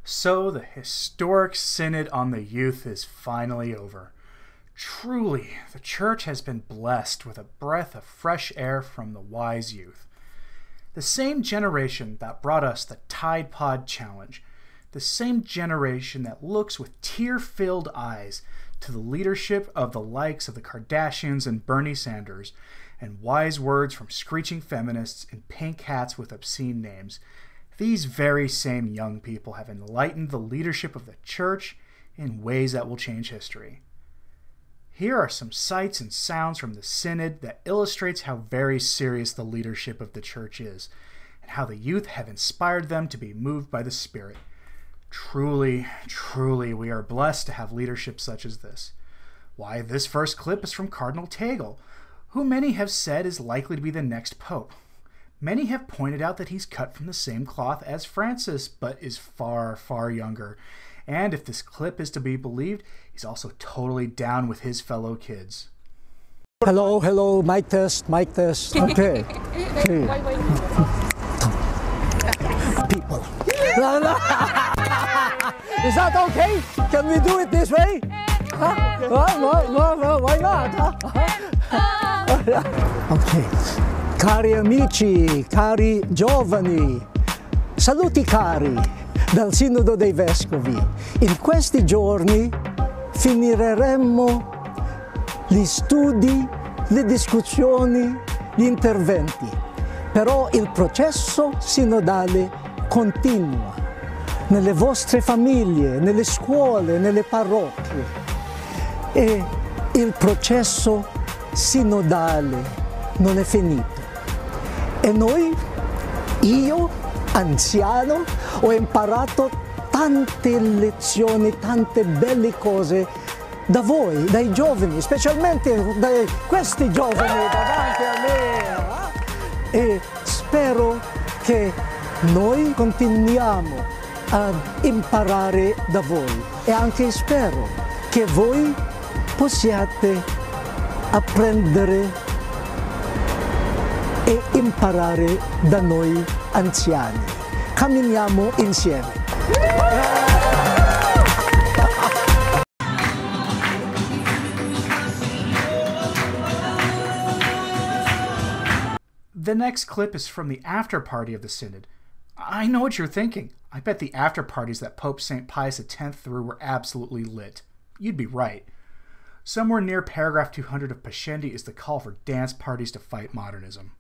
So the historic Synod on the Youth is finally over. Truly, the Church has been blessed with a breath of fresh air from the wise youth. The same generation that brought us the Tide Pod Challenge, the same generation that looks with tear-filled eyes to the leadership of the likes of the Kardashians and Bernie Sanders, and wise words from screeching feminists in pink hats with obscene names. These very same young people have enlightened the leadership of the Church in ways that will change history. Here are some sights and sounds from the Synod that illustrates how very serious the leadership of the Church is, and how the youth have inspired them to be moved by the Spirit. Truly, truly, we are blessed to have leadership such as this. Why, this first clip is from Cardinal Tagle, who many have said is likely to be the next Pope. Many have pointed out that he's cut from the same cloth as Francis, but is far, far younger. And if this clip is to be believed, he's also totally down with his fellow kids. Hello, hello, mic test, okay. People. Is that okay? Can we do it this way? Huh? No, why not? Okay. Cari amici, cari giovani, saluti cari dal Sinodo dei Vescovi. In questi giorni finiremo gli studi, le discussioni, gli interventi, però il processo sinodale continua nelle vostre famiglie, nelle scuole, nelle parrocchie, e il processo sinodale non è finito. E noi, io, anziano, ho imparato tante lezioni, tante belle cose da voi, dai giovani, specialmente da questi giovani davanti a me. E spero che noi continuiamo ad imparare da voi, e anche spero che voi possiate apprendere e imparare da noi anziani. Camminiamo insieme. The next clip is from the after party of the Synod. I know what you're thinking. I bet the after parties that Pope St. Pius X threw were absolutely lit. You'd be right. Somewhere near paragraph 200 of Pascendi is the call for dance parties to fight modernism.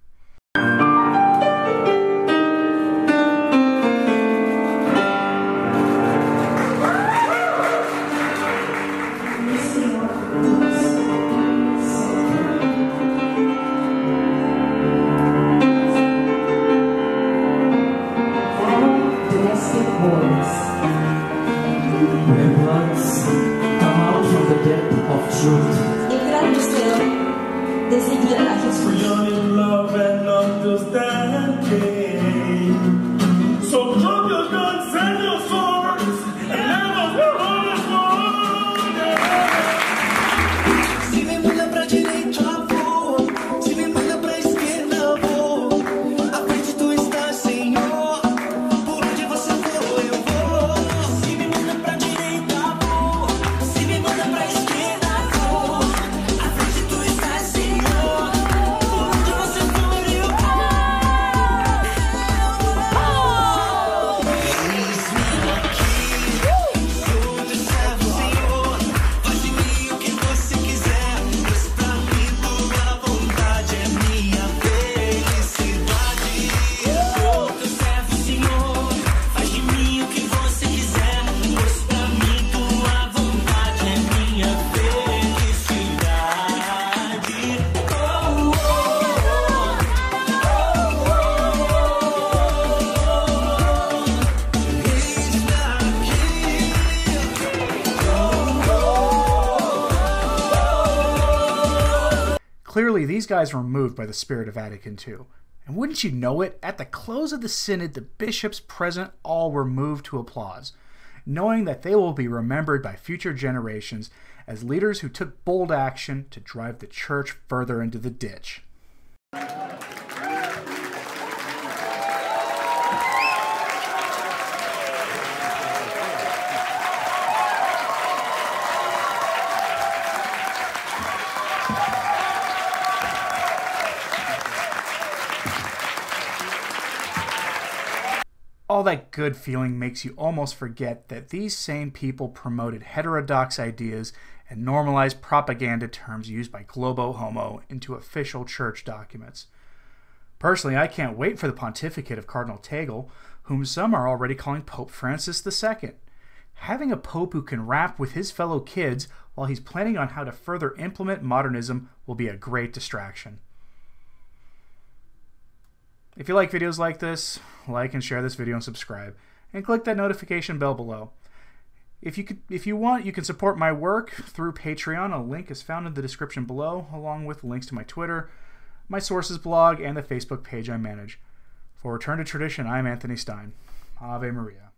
Clearly, these guys were moved by the spirit of Vatican II. And wouldn't you know it, at the close of the Synod, the bishops present all were moved to applause, knowing that they will be remembered by future generations as leaders who took bold action to drive the Church further into the ditch. All that good feeling makes you almost forget that these same people promoted heterodox ideas and normalized propaganda terms used by Globo Homo into official church documents. Personally, I can't wait for the pontificate of Cardinal Tagle, whom some are already calling Pope Francis II. Having a pope who can rap with his fellow kids while he's planning on how to further implement modernism will be a great distraction. If you like videos like this, like and share this video and subscribe, and click that notification bell below. If you want, you can support my work through Patreon. A link is found in the description below, along with links to my Twitter, my sources blog, and the Facebook page I manage. For Return to Tradition, I'm Anthony Stein. Ave Maria.